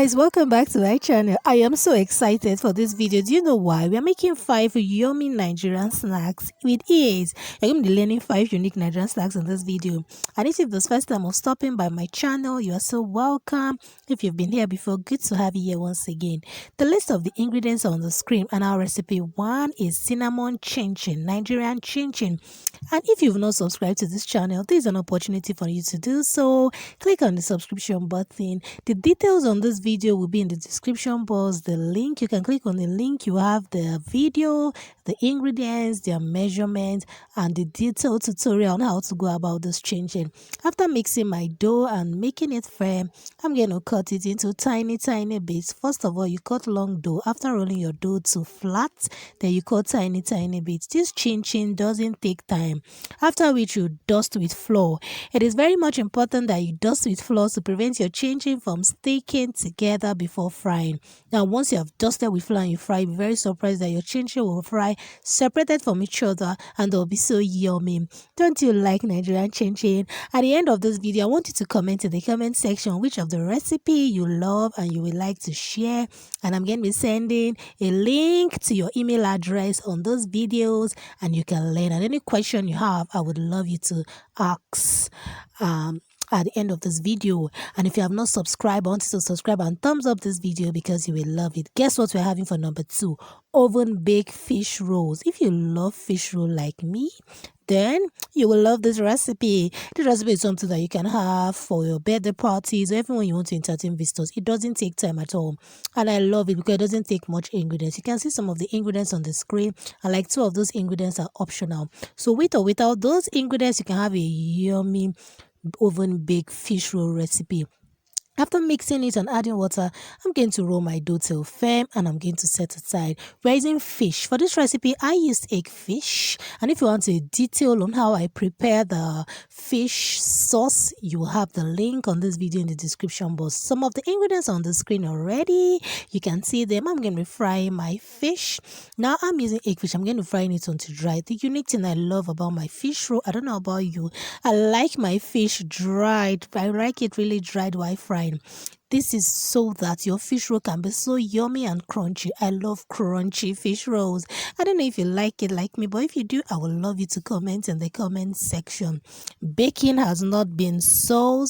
guys, welcome back to my channel. I am so excited for this video. Do you know why? We are making 5 yummy Nigerian snacks with ease. You're going to be learning 5 unique Nigerian snacks in this video. And if it's the first time of stopping by my channel, you are so welcome. If you've been here before, good to have you here once again. The list of the ingredients are on the screen, and our recipe 1 is cinnamon chin chin, Nigerian chin chin. And if you've not subscribed to this channel, this is an opportunity for you to do so. Click on the subscription button. The details on this video will be in the description box. The link, you can click on the link. You have the video, the ingredients, their measurements, and the detailed tutorial on how to go about this changing. After mixing my dough and making it firm, I'm going to cut it into tiny bits. First of all, you cut long dough. After rolling your dough to flat, then you cut tiny bits. This chin chin doesn't take time. After which you dust with flour. It is very much important that you dust with flour to prevent your chin chin from sticking together before frying. Now, once you have dusted with flour and you fry, be very surprised that your chin chin will fry separated from each other and they'll be so yummy. Don't you like Nigerian chin chin? At the end of this video, I want you to comment in the comment section which of the recipe you love and you would like to share, and I'm going to be sending a link to your email address on those videos, and you can learn. And any question you have, I would love you to ask at the end of this video. And if you have not subscribed, I want you to subscribe and thumbs up this video because you will love it. Guess what we're having for number 2? Oven baked fish rolls. If you love fish roll like me, then you will love this recipe. This recipe is something that you can have for your birthday parties or even when you want to entertain visitors. It doesn't take time at all, and I love it because it doesn't take much ingredients. You can see some of the ingredients on the screen, and like 2 of those ingredients are optional. So with or without those ingredients, you can have a yummy oven baked fish roll recipe. After mixing it and adding water, I'm going to roll my dough till firm and I'm going to set aside. We're using fish. For this recipe, I used egg fish. And if you want a detail on how I prepare the fish sauce, you will have the link on this video in the description box. Some of the ingredients are on the screen already. You can see them. I'm going to be frying my fish. Now I'm using egg fish. I'm going to fry it until dry. The unique thing I love about my fish roll, I don't know about you, I like my fish dried. I like it really dried while frying. This is so that your fish roll can be so yummy and crunchy. I love crunchy fish rolls. I don't know if you like it like me, but if you do, I would love you to comment in the comment section. Baking has not been so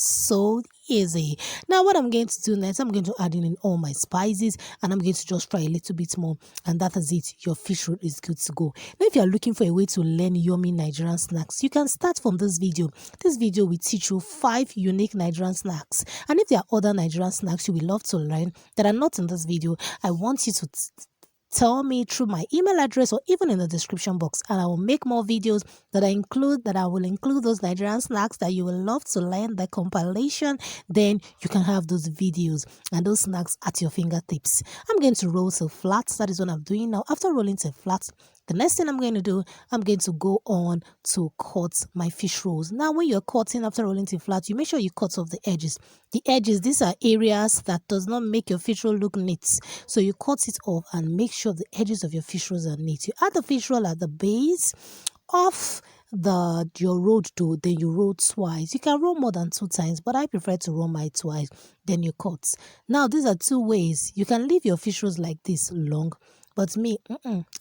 easy. Now what I'm going to do next, I'm going to add in all my spices and I'm going to just fry a little bit more, and that is it. Your fish roll is good to go. Now if you are looking for a way to learn yummy Nigerian snacks, you can start from this video. This video will teach you 5 unique Nigerian snacks, and if there are other Nigerian snacks you will love to learn that are not in this video, I want you to tell me through my email address or even in the description box, and I will make more videos that I will include those Nigerian snacks that you will love to learn, the compilation. Then you can have those videos and those snacks at your fingertips. I'm going to roll to flat. That is what I'm doing now. After rolling to flat, the next thing I'm going to do, I'm going to go on to cut my fish rolls. Now, when you're cutting after rolling to flat, you make sure you cut off the edges. The edges, these are areas that does not make your fish roll look neat. So you cut it off and make sure the edges of your fish rolls are neat. You add the fish roll at the base of your rolled dough, then you roll twice. You can roll more than 2 times, but I prefer to roll my twice, then you cut. Now these are 2 ways. You can leave your fish rolls like this long, but me,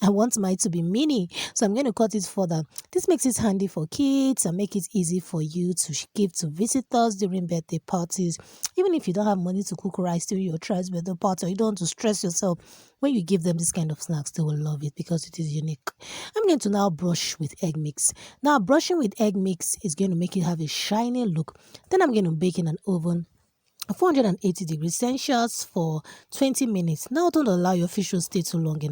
I want mine to be mini, so I'm going to cut it further. This makes it handy for kids and make it easy for you to give to visitors during birthday parties. Even if you don't have money to cook rice during your child's birthday party, or you don't want to stress yourself, when you give them this kind of snacks, they will love it because it is unique. I'm going to now brush with egg mix. Now brushing with egg mix is going to make it have a shiny look. Then I'm going to bake in an oven 480 degrees Celsius for 20 minutes. Now don't allow your fish to stay too long in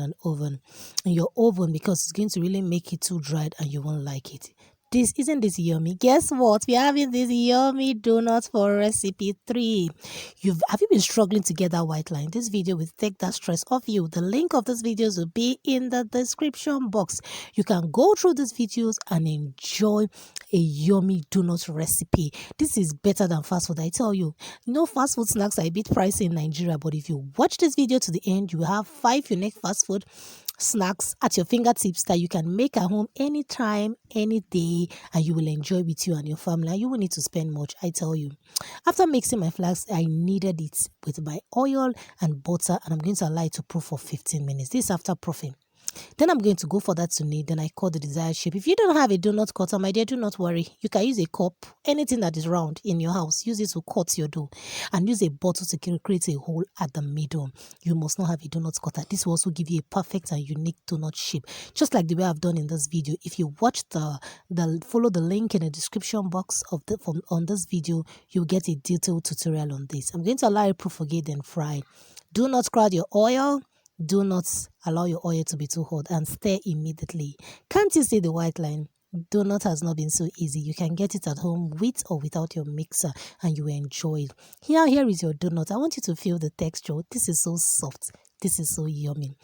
your oven because it's going to really make it too dried and you won't like it. Isn't this yummy? Guess what? We're having this yummy donuts for recipe 3. Have you been struggling to get that white line? This video will take that stress off you. The link of these videos will be in the description box. You can go through these videos and enjoy a yummy donut recipe. This is better than fast food, I tell you. Fast food snacks are a bit pricey in Nigeria, but if you watch this video to the end, you will have 5 unique fast food snacks at your fingertips that you can make at home anytime, any day, and you will enjoy with you and your family. And you won't need to spend much, I tell you. After mixing my flax, I kneaded it with my oil and butter, and I'm going to allow it to proof for 15 minutes. This is after proofing. Then I'm going to go for that to knead. Then I cut the desired shape. If you don't have a donut cutter, my dear, do not worry. You can use a cup, anything that is round in your house. Use it to cut your dough, and use a bottle to create a hole at the middle. You must not have a donut cutter. This will also give you a perfect and unique donut shape, just like the way I've done in this video. If you watch the follow the link in the description box of on this video, you'll get a detailed tutorial on this. I'm going to allow it propagate and fry. Do not crowd your oil. Do not allow your oil to be too hot, and stir immediately. Can't you see the white line? Donut has not been so easy. You can get it at home with or without your mixer, and you will enjoy it. Here is your donut. I want you to feel the texture. This is so soft. This is so yummy.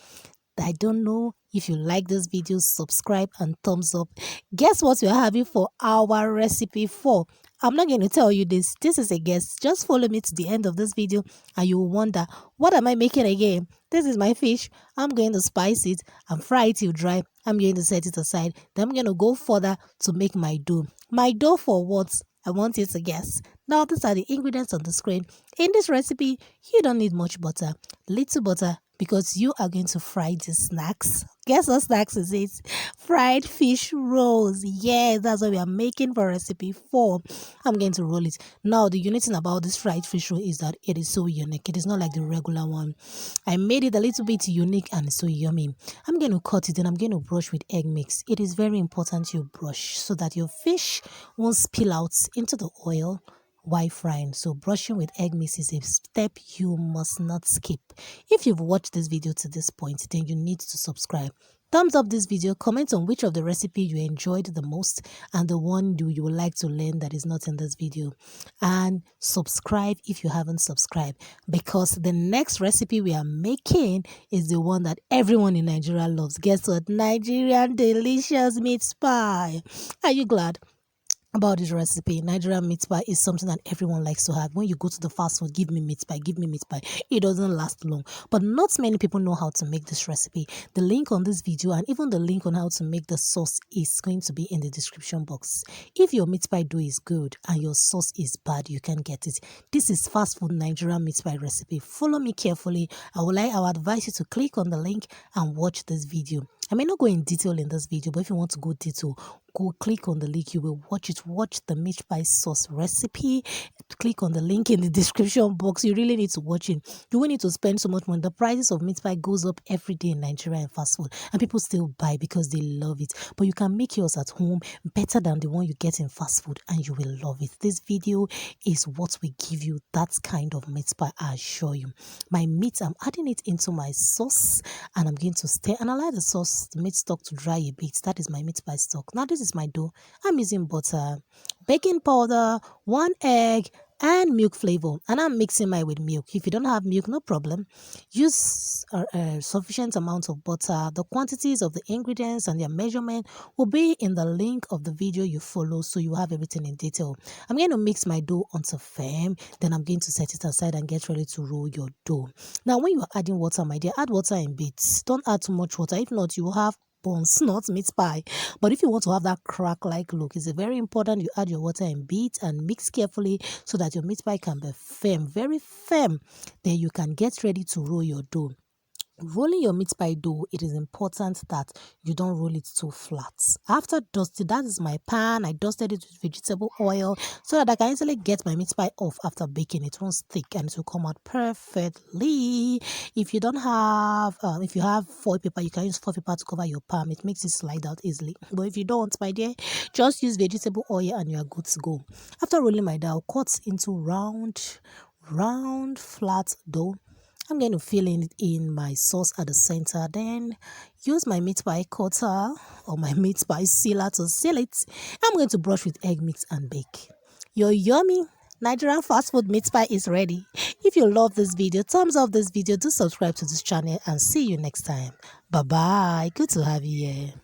I don't know if you like this video. Subscribe and thumbs up. Guess what we're having for our recipe 4? I'm not going to tell you this. This is a guess. Just follow me to the end of this video and you will wonder, what am I making again? This is my fish. I'm going to spice it and fry it till dry. I'm going to set it aside. Then I'm going to go further to make my dough. My dough for what? I want you to guess. Now, these are the ingredients on the screen. In this recipe, you don't need much butter. Little butter, because you are going to fry the snacks. Guess what snacks is it? Fried fish rolls. Yeah, that's what we are making for recipe 4. I'm going to roll it. Now, the unique thing about this fried fish roll is that it is so unique. It is not like the regular one. I made it a little bit unique and so yummy. I'm going to cut it and I'm going to brush with egg mix. It is very important you brush so that your fish won't spill out into the oil while frying. So brushing with egg mix is a step you must not skip. If you've watched this video to this point, then you need to subscribe. Thumbs up this video, comment on which of the recipe you enjoyed the most and the one you would like to learn that is not in this video. And subscribe if you haven't subscribed, because the next recipe we are making is the one that everyone in Nigeria loves. Guess what? Nigerian delicious meat pie. Are you glad about this recipe? Nigerian meat pie is something that everyone likes to have. When you go to the fast food, give me meat pie, give me meat pie. It doesn't last long. But not many people know how to make this recipe. The link on this video and even the link on how to make the sauce is going to be in the description box. If your meat pie dough is good and your sauce is bad, you can get it. This is fast food Nigerian meat pie recipe. Follow me carefully. I would advise you to click on the link and watch this video. I may not go in detail in this video, but if you want to go detail, go click on the link. You will watch it. Watch the meat pie sauce recipe. Click on the link in the description box. You really need to watch it. You won't need to spend so much money. The prices of meat pie goes up every day in Nigeria and fast food, and people still buy because they love it. But you can make yours at home better than the one you get in fast food, and you will love it. This video is what will give you that kind of meat pie, I assure you. My meat, I'm adding it into my sauce, and I'm going to stir and allow the meat stock to dry a bit. That is my meat pie stock. Now this is my dough. I'm using butter, baking powder, 1 egg, and milk flavor, and I'm mixing mine with milk. If you don't have milk, no problem. Use sufficient amount of butter. The quantities of the ingredients and their measurement will be in the link of the video you follow, so you have everything in detail. I'm going to mix my dough until firm. Then I'm going to set it aside and get ready to roll your dough. Now, when you are adding water, my dear, add water in bits. Don't add too much water. If not, you will have buns, not meat pie. But if you want to have that crack-like look, it's very important you add your water in bits and mix carefully so that your meat pie can be firm, very firm. Then you can get ready to roll your dough. Rolling your meat pie dough, it is important that you don't roll it too flat. After dusting, that is my pan. I dusted it with vegetable oil so that I can easily get my meat pie off after baking. It won't stick and it will come out perfectly. If you don't have, if you have foil paper, you can use foil paper to cover your pan. It makes it slide out easily. But if you don't, my dear, just use vegetable oil and you are good to go. After rolling my dough, cut into round, flat dough. I'm going to fill in my sauce at the center. Then use my meat pie cutter or my meat pie sealer to seal it. I'm going to brush with egg mix and bake. Your yummy Nigerian fast food meat pie is ready. If you love this video, thumbs up this video. Do subscribe to this channel and see you next time. Bye-bye. Good to have you here.